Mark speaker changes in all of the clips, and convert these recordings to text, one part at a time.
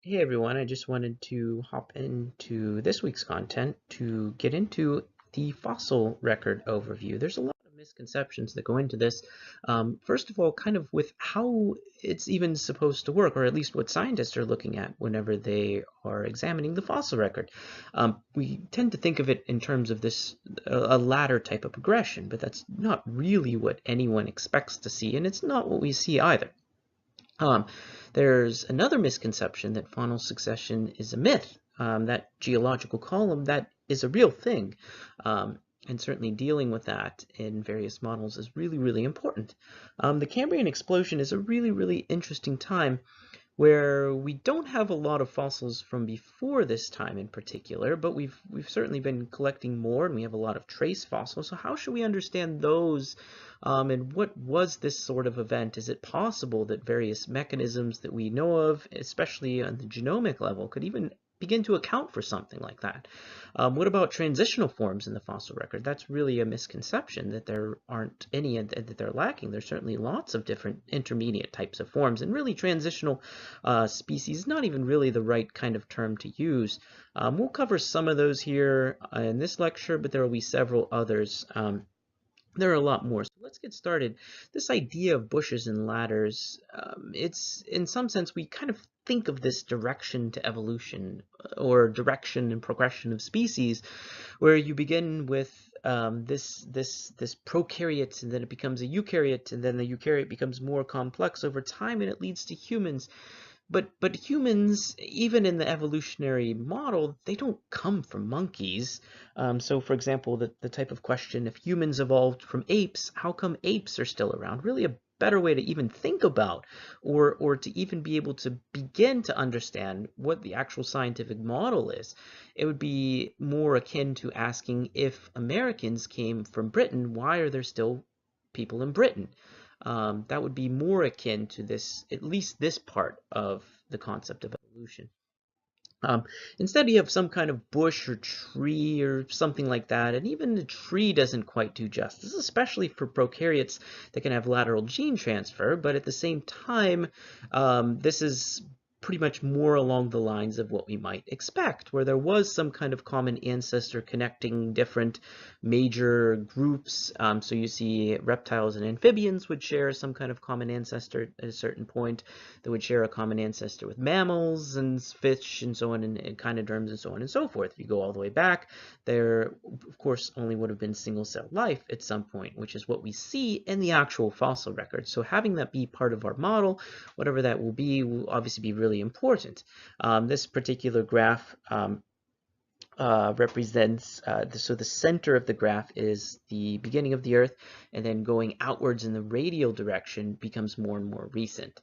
Speaker 1: Hey everyone, I just wanted to hop into this week's content to get into the fossil record overview. There's a lot of misconceptions that go into this. First of all, kind of with how it's even supposed to work, or at least what scientists are looking at whenever they are examining the fossil record. We tend to think of it in terms of this a ladder type of progression, but that's not really what anyone expects to see, and it's not what we see either. Um, there's another misconception that faunal succession is a myth, that geological column, that is a real thing. And certainly dealing with that in various models is really, really important. The Cambrian explosion is a really, really interesting time where we don't have a lot of fossils from before this time in particular, but we've certainly been collecting more, and we have a lot of trace fossils. So how should we understand those, and what was this sort of event? Is it possible that various mechanisms that we know of, especially on the genomic level, could even begin to account for something like that? What about transitional forms in the fossil record? That's really a misconception, that there aren't any and that they're lacking. There's certainly lots of different intermediate types of forms, and really transitional species is not even really the right kind of term to use. We'll cover some of those here in this lecture, but there will be several others. There are a lot more. So let's get started. This idea of bushes and ladders, it's in some sense we kind of think of this direction to evolution, or direction and progression of species, where you begin with this prokaryote, and then it becomes a eukaryote, and then the eukaryote becomes more complex over time, and it leads to humans. But humans, even in the evolutionary model, they don't come from monkeys. So for example, the type of question, if humans evolved from apes, how come apes are still around? Really a better way to even think about, or to even be able to begin to understand what the actual scientific model is. It would be more akin to asking, if Americans came from Britain, why are there still people in Britain? That would be more akin to this, at least this part of the concept of evolution. Um, Instead, you have some kind of bush or tree or something like that, and even the tree doesn't quite do justice, especially for prokaryotes that can have lateral gene transfer, but at the same time, this is pretty much more along the lines of what we might expect, where there was some kind of common ancestor connecting different major groups. So you see reptiles and amphibians would share some kind of common ancestor at a certain point, that would share a common ancestor with mammals and fish and so on, and echinoderms and so on and so forth. If you go all the way back, there of course only would have been single-celled life at some point, which is what we see in the actual fossil record. So having that be part of our model, whatever that will obviously be really important. This particular graph represents, so the center of the graph is the beginning of the Earth, and then going outwards in the radial direction becomes more and more recent.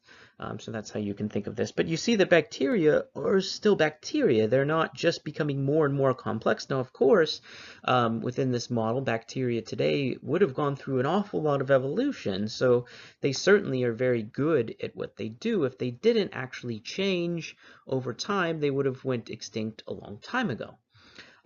Speaker 1: So that's how you can think of this. But you see that bacteria are still bacteria. They're not just becoming more and more complex. Now, of course, within this model, bacteria today would have gone through an awful lot of evolution. So they certainly are very good at what they do. If they didn't actually change over time, they would have went extinct a long time ago.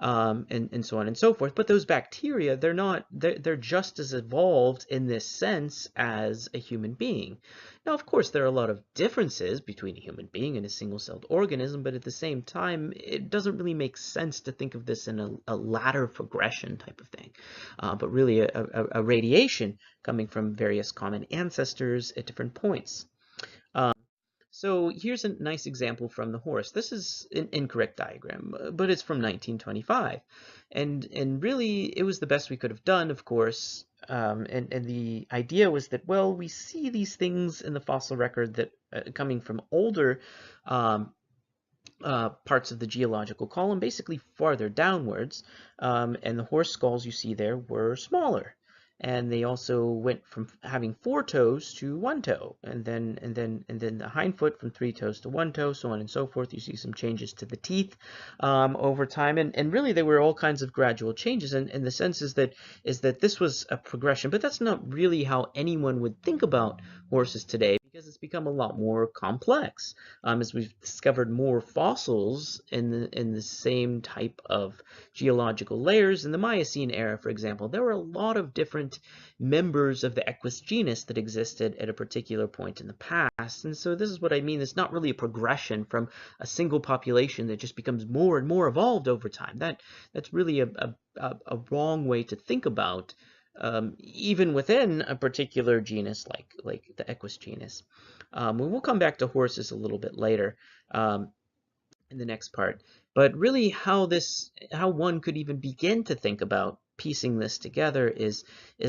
Speaker 1: And so on and so forth. But those bacteria, they're just as evolved in this sense as a human being. Now, of course, there are a lot of differences between a human being and a single-celled organism, but at the same time, it doesn't really make sense to think of this in a ladder progression type of thing, but really a radiation coming from various common ancestors at different points. So here's a nice example from the horse. This is an incorrect diagram, but it's from 1925. And really, it was the best we could have done, of course. And the idea was that, well, we see these things in the fossil record that coming from older parts of the geological column, basically farther downwards. And the horse skulls you see there were smaller. And they also went from having 4 toes to 1 toe, and then the hind foot from 3 toes to 1 toe, so on and so forth. You see some changes to the teeth over time, and really there were all kinds of gradual changes. And the sense is that this was a progression, but that's not really how anyone would think about horses today. because it's become a lot more complex. As we've discovered more fossils in the same type of geological layers. In the Miocene era, for example, there were a lot of different members of the Equus genus that existed at a particular point in the past. And so this is what I mean. It's not really a progression from a single population that just becomes more and more evolved over time. That's really a wrong way to think about even within a particular genus like the Equus genus. We'll come back to horses a little bit later in the next part. But really how one could even begin to think about piecing this together is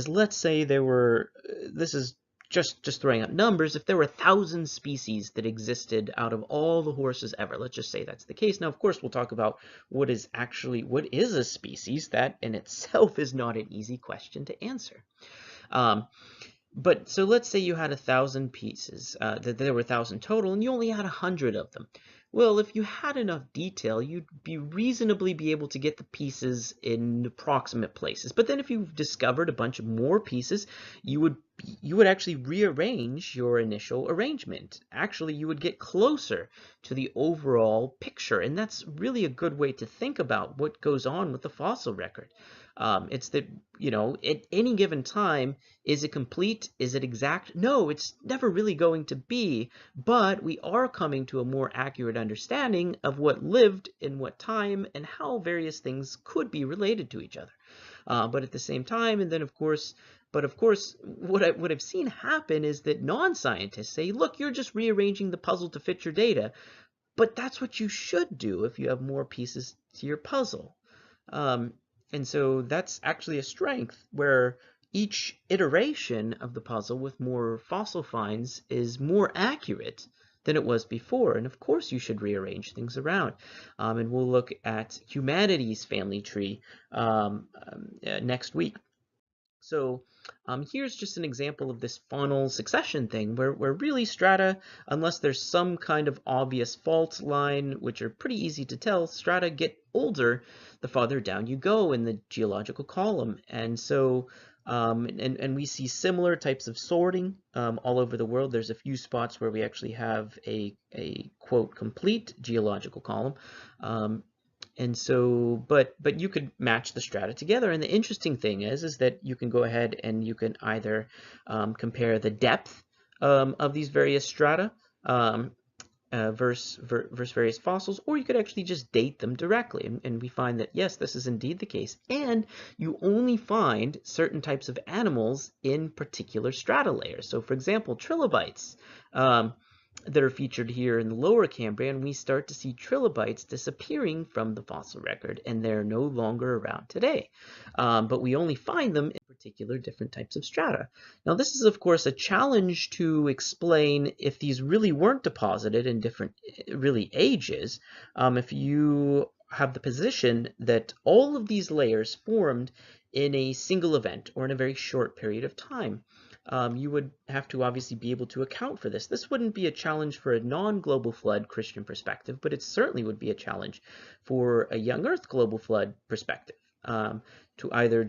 Speaker 1: let's say there were, this is just throwing out numbers, if there were 1,000 species that existed out of all the horses ever, let's just say that's the case. Now, of course, we'll talk about what is a species. That in itself is not an easy question to answer. But so let's say you had 1,000 pieces, that there were 1,000 total, and you only had 100 of them. Well, if you had enough detail, you'd reasonably be able to get the pieces in approximate places. But then if you discovered a bunch of more pieces, you would actually rearrange your initial arrangement. Actually, you would get closer to the overall picture, and that's really a good way to think about what goes on with the fossil record. It's that, at any given time, is it complete? Is it exact? No, it's never really going to be, but we are coming to a more accurate understanding of what lived in what time and how various things could be related to each other. But at the same time, and then of course, what I've seen happen is that non-scientists say, look, you're just rearranging the puzzle to fit your data, but that's what you should do if you have more pieces to your puzzle. And so that's actually a strength where each iteration of the puzzle with more fossil finds is more accurate than it was before. And of course you should rearrange things around. And we'll look at humanity's family tree next week. So here's just an example of this faunal succession thing where really strata, unless there's some kind of obvious fault line, which are pretty easy to tell, strata get older the farther down you go in the geological column. And so and we see similar types of sorting all over the world. There's a few spots where we actually have a quote complete geological column. And so, but you could match the strata together. And the interesting thing is that you can go ahead and you can either compare the depth of these various strata versus various fossils, or you could actually just date them directly. And we find that, yes, this is indeed the case. And you only find certain types of animals in particular strata layers. So, for example, trilobites. That are featured here in the lower Cambrian, we start to see trilobites disappearing from the fossil record, and they're no longer around today. But we only find them in particular different types of strata. Now, this is, of course, a challenge to explain if these really weren't deposited in different, really, ages. If you have the position that all of these layers formed in a single event or in a very short period of time. You would have to obviously be able to account for this. This wouldn't be a challenge for a non-global flood Christian perspective, but it certainly would be a challenge for a young Earth global flood perspective. To either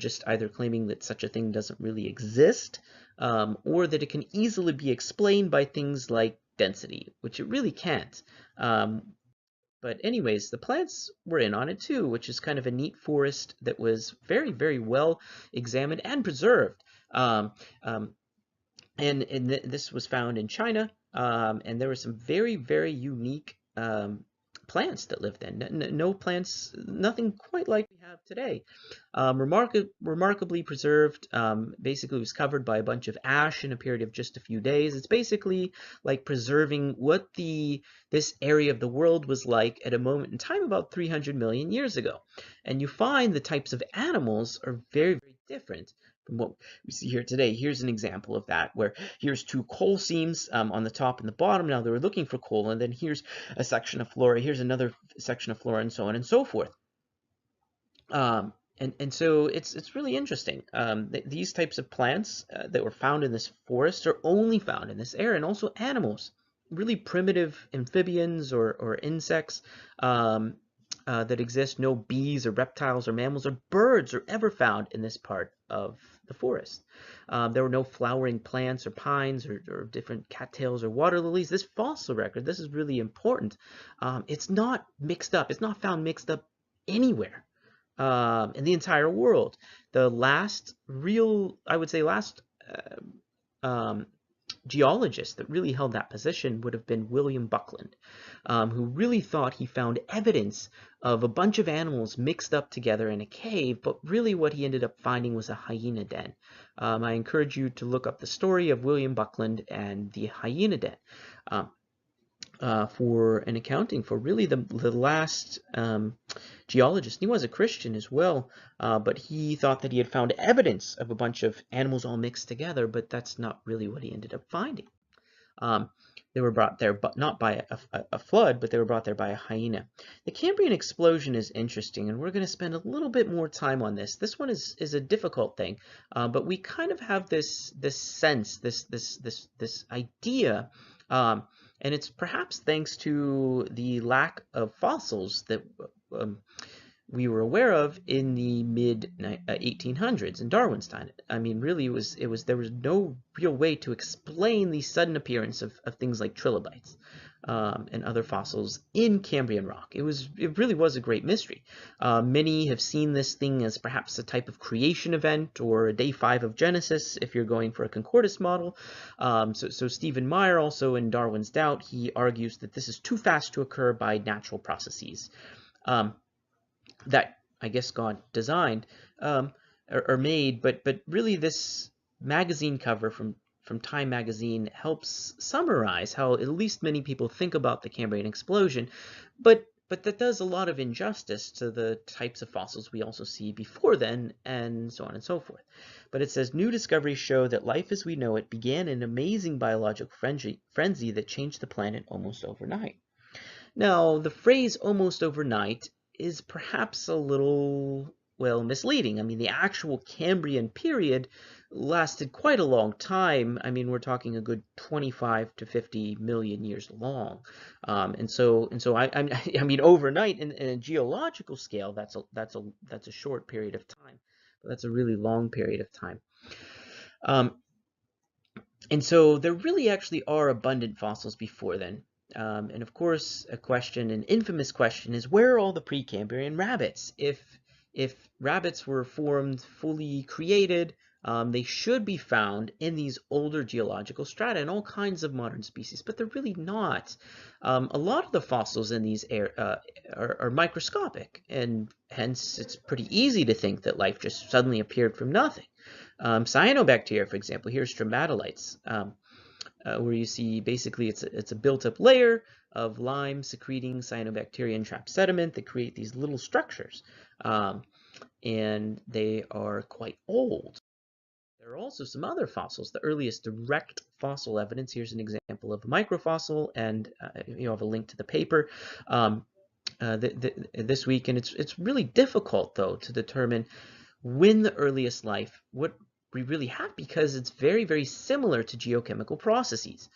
Speaker 1: claiming that such a thing doesn't really exist, or that it can easily be explained by things like density, which it really can't. But anyways, the plants were in on it too, which is kind of a neat forest that was very, very well examined and preserved. And this was found in China, and there were some very, very unique plants that lived in. No plants, nothing quite like we have today. Remarkably preserved. Basically, was covered by a bunch of ash in a period of just a few days. It's basically like preserving what this area of the world was like at a moment in time about 300 million years ago. And you find the types of animals are very, very different from what we see here today. Here's an example of that, where here's two coal seams on the top and the bottom. Now they were looking for coal, and then here's a section of flora, here's another section of flora, and so on and so forth. And so it's really interesting. These types of plants that were found in this forest are only found in this area, and also animals, really primitive amphibians or insects that exist. No bees or reptiles or mammals or birds are ever found in this part of the forest. There were no flowering plants or pines or different cattails or water lilies. This fossil record, this is really important. It's not mixed up. It's not found mixed up anywhere in the entire world. The last real, I would say, last um, geologist that really held that position would have been William Buckland, who really thought he found evidence of a bunch of animals mixed up together in a cave, but really what he ended up finding was a hyena den. I encourage you to look up the story of William Buckland and the hyena den. For an accounting for really the last geologist. He was a Christian as well, but he thought that he had found evidence of a bunch of animals all mixed together, but that's not really what he ended up finding. They were brought there, but not by a flood, but they were brought there by a hyena. The Cambrian explosion is interesting, and we're going to spend a little bit more time on this. This one is a difficult thing, but we kind of have this sense, this idea. And it's perhaps thanks to the lack of fossils that we were aware of in the mid 1800s in Darwin's time. I mean, really, there was no real way to explain the sudden appearance of things like trilobites and other fossils in Cambrian rock. It really was a great mystery. Many have seen this thing as perhaps a type of creation event or a day 5 of Genesis if you're going for a concordance model. So Stephen Meyer, also in Darwin's Doubt, he argues that this is too fast to occur by natural processes. That I guess God designed or made, but really this magazine cover from Time magazine helps summarize how at least many people think about the Cambrian explosion, but that does a lot of injustice to the types of fossils we also see before then, and so on and so forth. But it says, new discoveries show that life as we know it began an amazing biological frenzy that changed the planet almost overnight. Now, the phrase almost overnight is perhaps a little, well, misleading. I mean, the actual Cambrian period lasted quite a long time. I mean, we're talking a good 25 to 50 million years long. And so I mean, overnight in a geological scale, that's a short period of time, but that's a really long period of time. And so there really actually are abundant fossils before then. And of course, an infamous question is, where are all the Precambrian rabbits? If rabbits were formed, fully created, they should be found in these older geological strata and all kinds of modern species, but they're really not. A lot of the fossils in these are microscopic, and hence it's pretty easy to think that life just suddenly appeared from nothing. Cyanobacteria, for example, here's stromatolites, where you see basically it's a built-up layer of lime secreting cyanobacteria and trapped sediment that create these little structures, and they are quite old. There are also some other fossils. The earliest direct fossil evidence, here's an example of a microfossil, and you have a link to the paper this week, and it's really difficult though to determine when the earliest life, what we really have, because it's very, very similar to geochemical processes.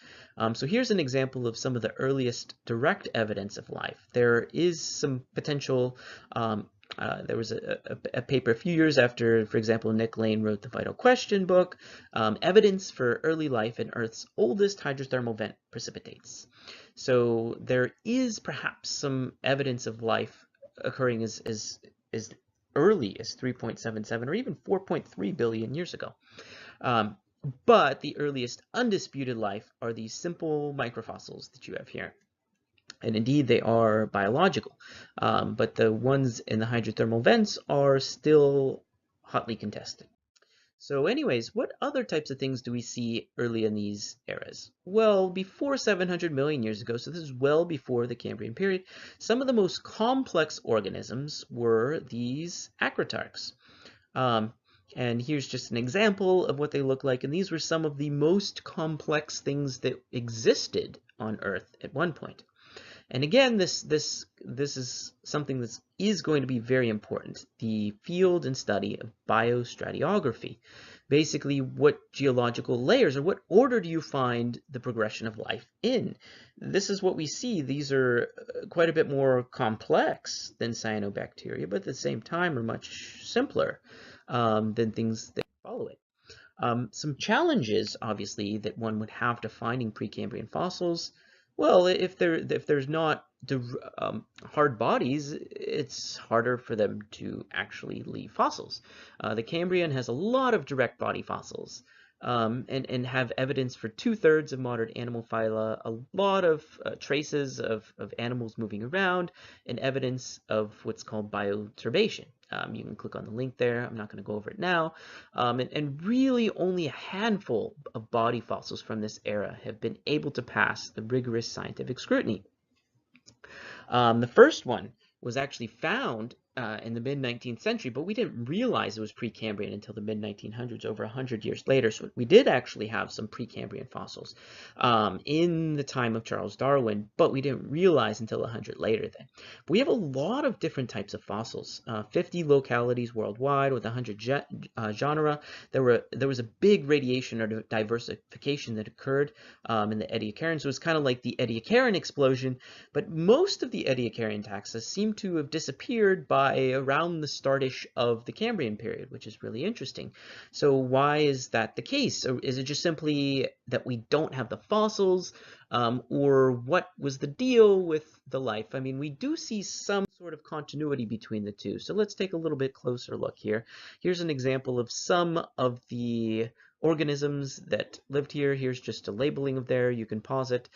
Speaker 1: So here's an example of some of the earliest direct evidence of life. There is some potential, there was a paper a few years after, for example, Nick Lane wrote the Vital Question book, evidence for early life in Earth's oldest hydrothermal vent precipitates. So there is perhaps some evidence of life occurring as early as 3.77 or even 4.3 billion years ago. But the earliest undisputed life are these simple microfossils that you have here. And indeed, they are biological, but the ones in the hydrothermal vents are still hotly contested. So anyways, what other types of things do we see early in these eras? Well, before 700 million years ago, so this is well before the Cambrian period, some of the most complex organisms were these acritarchs. And here's just an example of what they look like, and these were some of the most complex things that existed on Earth at one point. And again, this is something that is going to be very important, the field and study of biostratigraphy. Basically, what geological layers or what order do you find the progression of life in? This is what we see. These are quite a bit more complex than cyanobacteria, but at the same time are much simpler than things that follow it. Some challenges, obviously, that one would have to finding Precambrian fossils. Well, if there's not hard bodies, it's harder for them to actually leave fossils. The Cambrian has a lot of direct body fossils, and have evidence for 2/3 of modern animal phyla, a lot of traces of animals moving around, and evidence of what's called bioturbation. You can click on the link there. I'm not going to go over it now. And really only a handful of body fossils from this era have been able to pass the rigorous scientific scrutiny. The first one was actually found in the mid-19th century, but we didn't realize it was Precambrian until the mid-1900s, over 100 years later. So we did actually have some Precambrian fossils in the time of Charles Darwin, but we didn't realize until 100 later then. But we have a lot of different types of fossils, 50 localities worldwide with 100 genera. There was a big radiation or diversification that occurred in the Ediacaran, so it's kind of like the Ediacaran explosion, but most of the Ediacaran taxa seem to have disappeared by around the startish of the Cambrian period, which is really interesting. So why is that the case? Or is it just simply that we don't have the fossils, or what was the deal with the life? I mean, we do see some sort of continuity between the two. So let's take a little bit closer look here. Here's an example of some of the organisms that lived here. Here's just a labeling of there. You can pause it.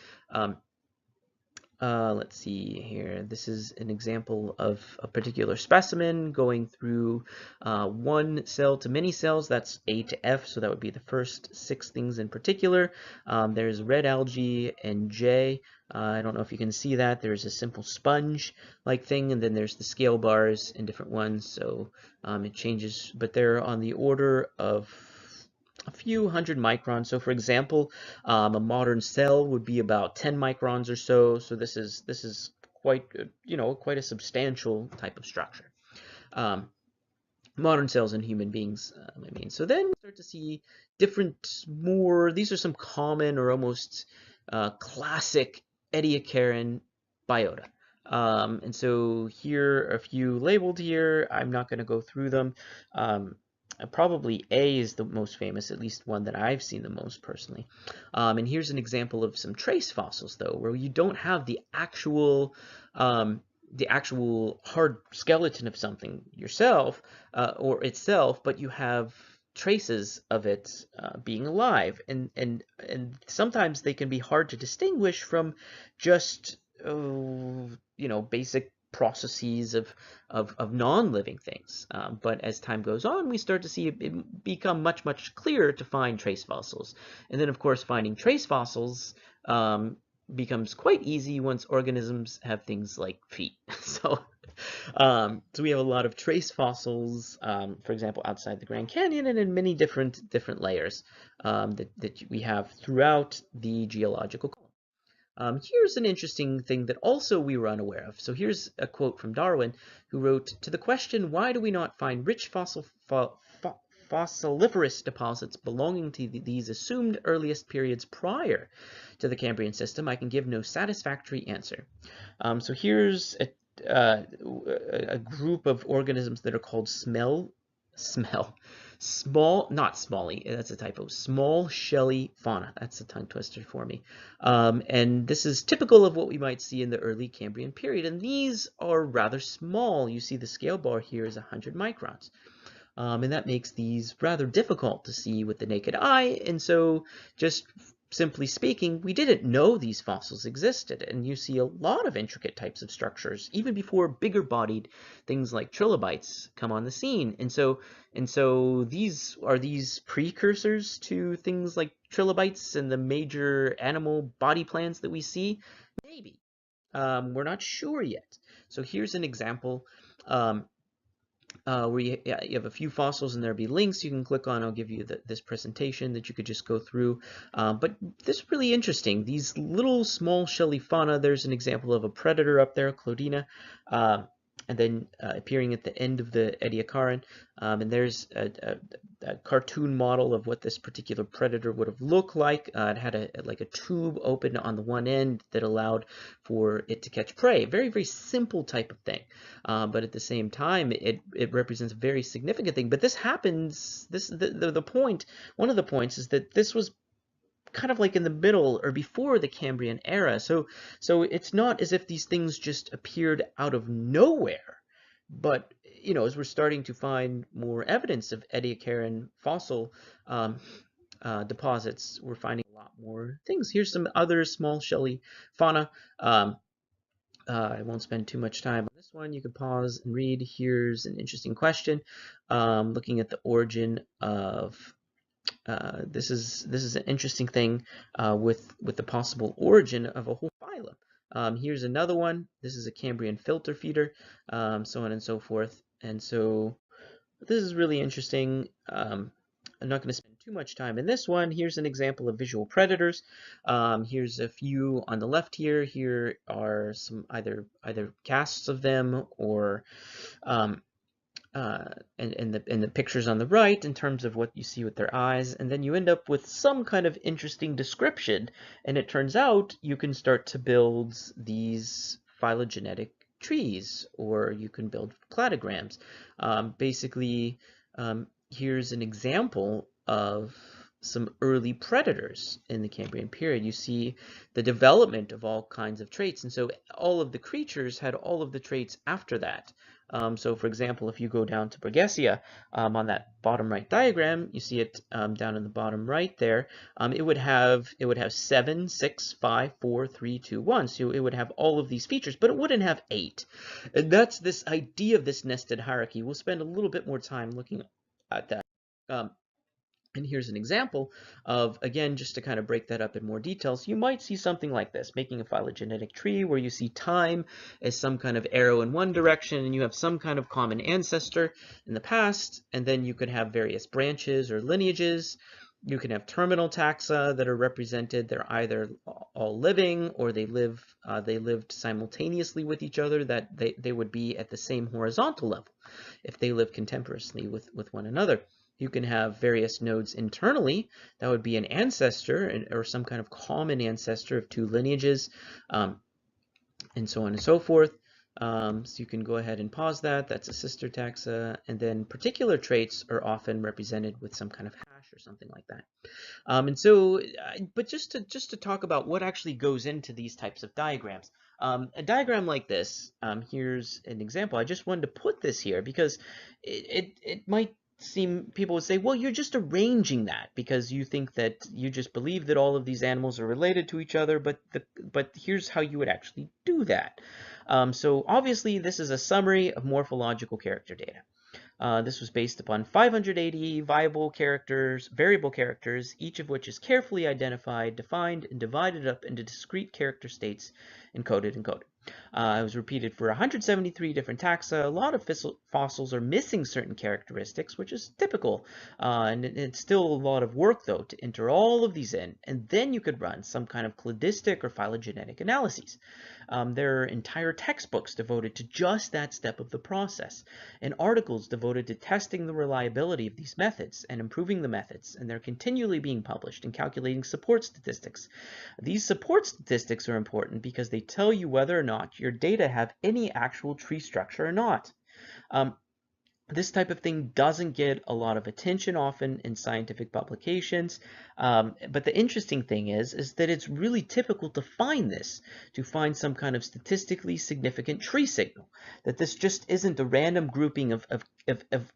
Speaker 1: Let's see here. This is an example of a particular specimen going through one cell to many cells. That's A to F, so that would be the first 6 things in particular. There's red algae and J. I don't know if you can see that. There's a simple sponge-like thing, and then there's the scale bars in different ones. So it changes, but they're on the order of a few hundred microns. So for example, a modern cell would be about 10 microns or so. So this is quite, quite a substantial type of structure. Modern cells in human beings, I mean. So then we start to see different, these are some common or almost classic Ediacaran biota. And so here are a few labeled here. I'm not going to go through them. Probably A is the most famous, at least one that I've seen the most personally. And here's an example of some trace fossils, though, where you don't have the actual hard skeleton of something yourself or itself, but you have traces of it being alive, and sometimes they can be hard to distinguish from just basic processes of non-living things. But as time goes on, we start to see it become much clearer to find trace fossils. And then, of course, finding trace fossils becomes quite easy once organisms have things like feet. So we have a lot of trace fossils, for example, outside the Grand Canyon and in many different layers that we have throughout the geological column. Here's an interesting thing that also we were unaware of. So here's a quote from Darwin, who wrote, "To the question, why do we not find rich fossiliferous deposits belonging to these assumed earliest periods prior to the Cambrian system, I can give no satisfactory answer." So here's a group of organisms that are called not smelly, that's a typo, small shelly fauna. That's a tongue twister for me. And this is typical of what we might see in the early Cambrian period. And these are rather small. You see the scale bar here is 100 microns. And that makes these rather difficult to see with the naked eye. And so just simply speaking, we didn't know these fossils existed, and you see a lot of intricate types of structures even before bigger bodied things like trilobites come on the scene. And so these are precursors to things like trilobites and the major animal body plans that we see? Maybe. We're not sure yet. So here's an example. Where you have a few fossils and there'll be links you can click on. I'll give you this presentation that you could just go through. But this is really interesting. These little small shelly fauna, there's an example of a predator up there, Clodina. and then appearing at the end of the Ediacaran. And there's a cartoon model of what this particular predator would have looked like. It had like a tube open on the one end that allowed for it to catch prey. Very, very simple type of thing. But at the same time, it represents a very significant thing. But this happens, the point, one of the points is that this was kind of like in the middle or before the Cambrian era. So it's not as if these things just appeared out of nowhere. But, you know, as we're starting to find more evidence of Ediacaran fossil deposits, we're finding a lot more things. Here's some other small shelly fauna. I won't spend too much time on this one. You can pause and read. Here's an interesting question, looking at the origin of this is an interesting thing with the possible origin of a whole phylum. Here's another one. This is a Cambrian filter feeder, so on and so forth. And so this is really interesting. I'm not going to spend too much time in this one. Here's an example of visual predators. Here's a few on the left here. Here are some either casts of them or and the pictures on the right in terms of what you see with their eyes, and then you end up with some kind of interesting description, and it turns out you can start to build these phylogenetic trees, or you can build cladograms. Basically, here's an example of some early predators in the Cambrian period. You see the development of all kinds of traits, and so all of the creatures had all of the traits after that. So for example, if you go down to Bergessia, on that bottom right diagram, you see it down in the bottom right there, it would have 7, 6, 5, 4, 3, 2, 1. So it would have all of these features, but it wouldn't have 8. And that's this idea of this nested hierarchy. We'll spend a little bit more time looking at that. And here's an example of, again, just to kind of break that up in more details, you might see something like this, making a phylogenetic tree where you see time as some kind of arrow in one direction, and you have some kind of common ancestor in the past, and then you could have various branches or lineages. You can have terminal taxa that are represented. They're either all living or they lived simultaneously with each other, that they would be at the same horizontal level if they live contemporaneously with one another. You can have various nodes internally. That would be an ancestor or some kind of common ancestor of two lineages, and so on and so forth. So you can go ahead and pause that. That's a sister taxa. And then particular traits are often represented with some kind of hash or something like that. And so, but just to talk about what actually goes into these types of diagrams. A diagram like this, here's an example. I just wanted to put this here because it might seem, people would say, well, you're just arranging that because you think that you just believe that all of these animals are related to each other, but here's how you would actually do that. So obviously this is a summary of morphological character data. This was based upon 580 variable characters, each of which is carefully identified, defined, and divided up into discrete character states, encoded and coded. It was repeated for 173 different taxa. A lot of fossils are missing certain characteristics, which is typical. And it's still a lot of work, though, to enter all of these in, and then you could run some kind of cladistic or phylogenetic analyses. There are entire textbooks devoted to just that step of the process, and articles devoted to testing the reliability of these methods and improving the methods, and they're continually being published and calculating support statistics. These support statistics are important because they tell you whether or not your data have any actual tree structure or not. This type of thing doesn't get a lot of attention often in scientific publications, but the interesting thing is that it's really typical to find this, to find some kind of statistically significant tree signal, that this just isn't a random grouping of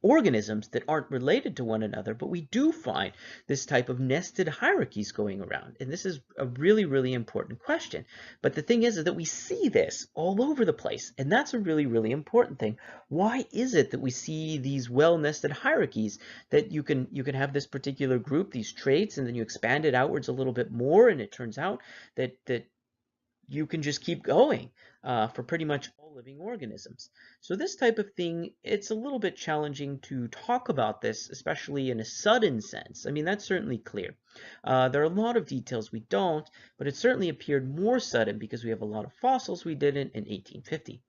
Speaker 1: organisms that aren't related to one another, but we do find this type of nested hierarchies going around, and this is a really, really important question. But the thing is that we see this all over the place, and that's a really, really important thing. Why is it that we see these well-nested hierarchies, that you can have this particular group, these traits, and then you expand it outwards a little bit more, and it turns out that you can just keep going for pretty much all living organisms. So this type of thing, it's a little bit challenging to talk about this, especially in a sudden sense. I mean, that's certainly clear. There are a lot of details we don't, but it certainly appeared more sudden because we have a lot of fossils we didn't in 1850.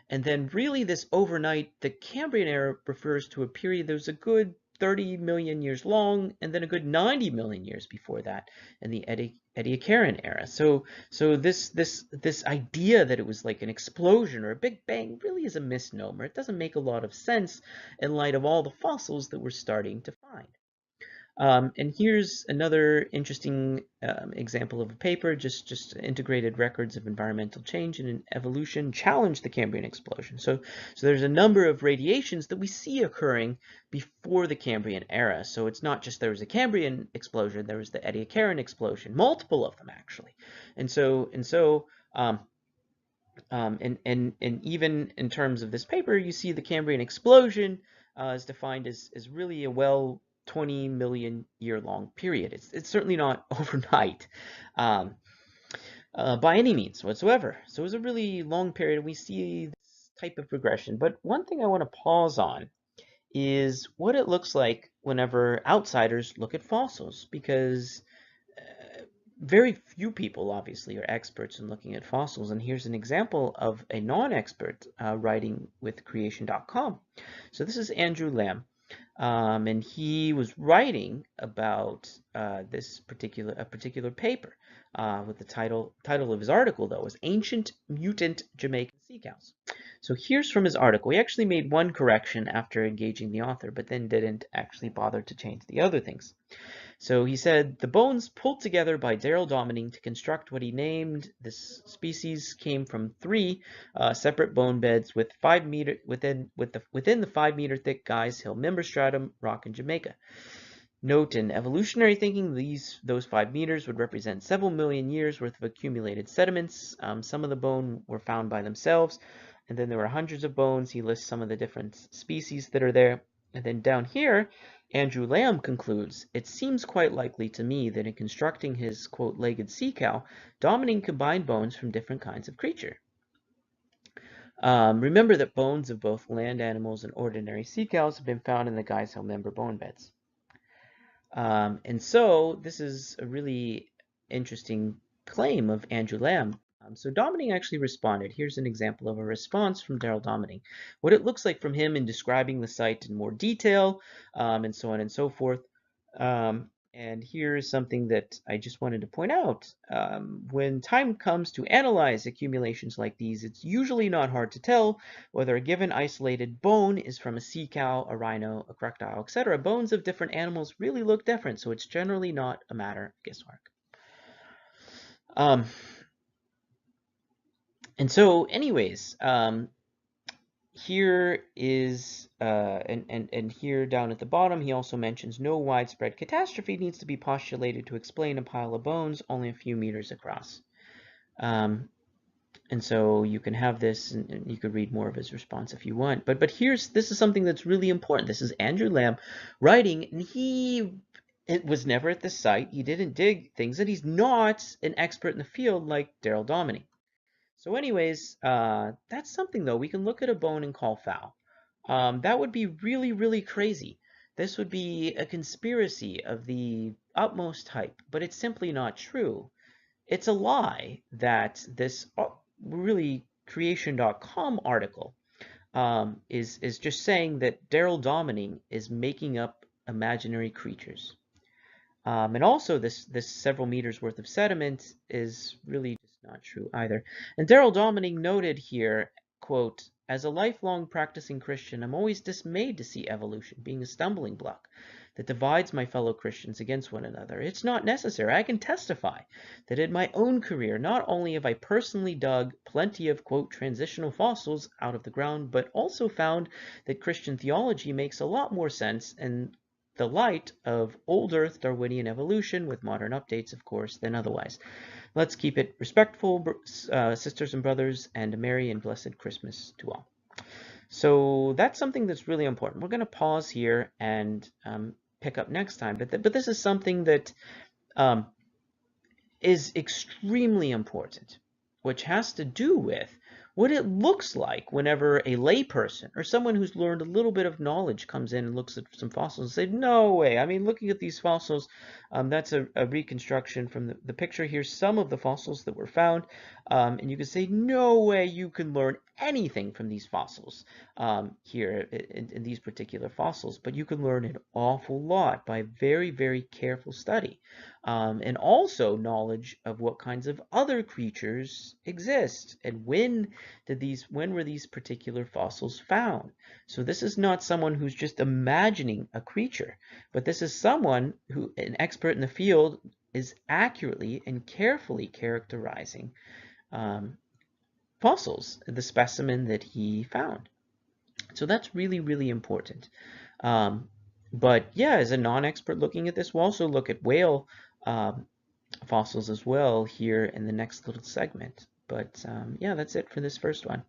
Speaker 1: And then really this overnight, the Cambrian era refers to a period that was a good 30 million years long, and then a good 90 million years before that in the Ediacaran era. So this idea that it was like an explosion or a big bang really is a misnomer. It doesn't make a lot of sense in light of all the fossils that we're starting to find. And here's another interesting example of a paper, just integrated records of environmental change and evolution challenge the Cambrian explosion. So there's a number of radiations that we see occurring before the Cambrian era. So it's not just there was a Cambrian explosion, there was the Ediacaran explosion, multiple of them actually. And even in terms of this paper, you see the Cambrian explosion is defined as really a 20 million year long period. It's certainly not overnight by any means whatsoever. So it was a really long period, and we see this type of progression. But one thing I want to pause on is what it looks like whenever outsiders look at fossils, because very few people obviously are experts in looking at fossils, and here's an example of a non-expert writing with creation.com. So this is Andrew Lamb, and he was writing about this particular paper with the title of his article though was Ancient Mutant Jamaican Sea Cows. So here's from his article. He actually made one correction after engaging the author, but then didn't actually bother to change the other things. So he said, the bones pulled together by Daryl Domning to construct what he named this species came from 3 separate bone beds with 5 meter within the 5 meter thick Guy's Hill member stratum rock in Jamaica. Note, in evolutionary thinking, those 5 meters would represent several million years worth of accumulated sediments. Some of the bone were found by themselves, and then there were hundreds of bones. He lists some of the different species that are there. And then down here, Andrew Lamb concludes, it seems quite likely to me that in constructing his, quote, legged sea cow, Domning combined bones from different kinds of creature. Remember that bones of both land animals and ordinary sea cows have been found in the Guy's Hill member bone beds. And so this is a really interesting claim of Andrew Lamb. So Domning actually responded. Here's an example of a response from Daryl Domning. What it looks like from him in describing the site in more detail, and so on and so forth. And here's something that I just wanted to point out. When time comes to analyze accumulations like these, it's usually not hard to tell whether a given isolated bone is from a sea cow, a rhino, a crocodile, etc. Bones of different animals really look different, so it's generally not a matter of guesswork. And so anyways, here is, and here down at the bottom, he also mentions no widespread catastrophe needs to be postulated to explain a pile of bones only a few meters across. And so you can have this, and you could read more of his response if you want. But this is something that's really important. This is Andrew Lamb writing, and it was never at the site. He didn't dig things, and he's not an expert in the field like Daryl Domning. So anyways, that's something though. We can look at a bone and call foul. That would be really, really crazy. This would be a conspiracy of the utmost type, but it's simply not true. It's a lie that this really creation.com article is just saying that Daryl Domning is making up imaginary creatures. And also this several meters worth of sediment is really just not true either. And Daryl Domning noted here, quote, as a lifelong practicing Christian, I'm always dismayed to see evolution being a stumbling block that divides my fellow Christians against one another. It's not necessary. I can testify that in my own career, not only have I personally dug plenty of, quote, transitional fossils out of the ground, but also found that Christian theology makes a lot more sense in the light of old Earth Darwinian evolution, with modern updates, of course, than otherwise. Let's keep it respectful, sisters and brothers, and a Merry and blessed Christmas to all. So that's something that's really important. We're going to pause here and pick up next time. But this is something that is extremely important, which has to do with what it looks like whenever a layperson or someone who's learned a little bit of knowledge comes in and looks at some fossils and say, no way. I mean, looking at these fossils, that's a reconstruction from the picture. Here's some of the fossils that were found. And you can say, no way you can learn anything from these fossils here in these particular fossils, but you can learn an awful lot by very, very careful study. And also knowledge of what kinds of other creatures exist and when were these particular fossils found. So this is not someone who's just imagining a creature, but this is someone who, an expert in the field, is accurately and carefully characterizing fossils, the specimen that he found. So that's really, really important. But yeah, as a non-expert looking at this, we'll also look at whale fossils as well here in the next little segment. But yeah, that's it for this first one.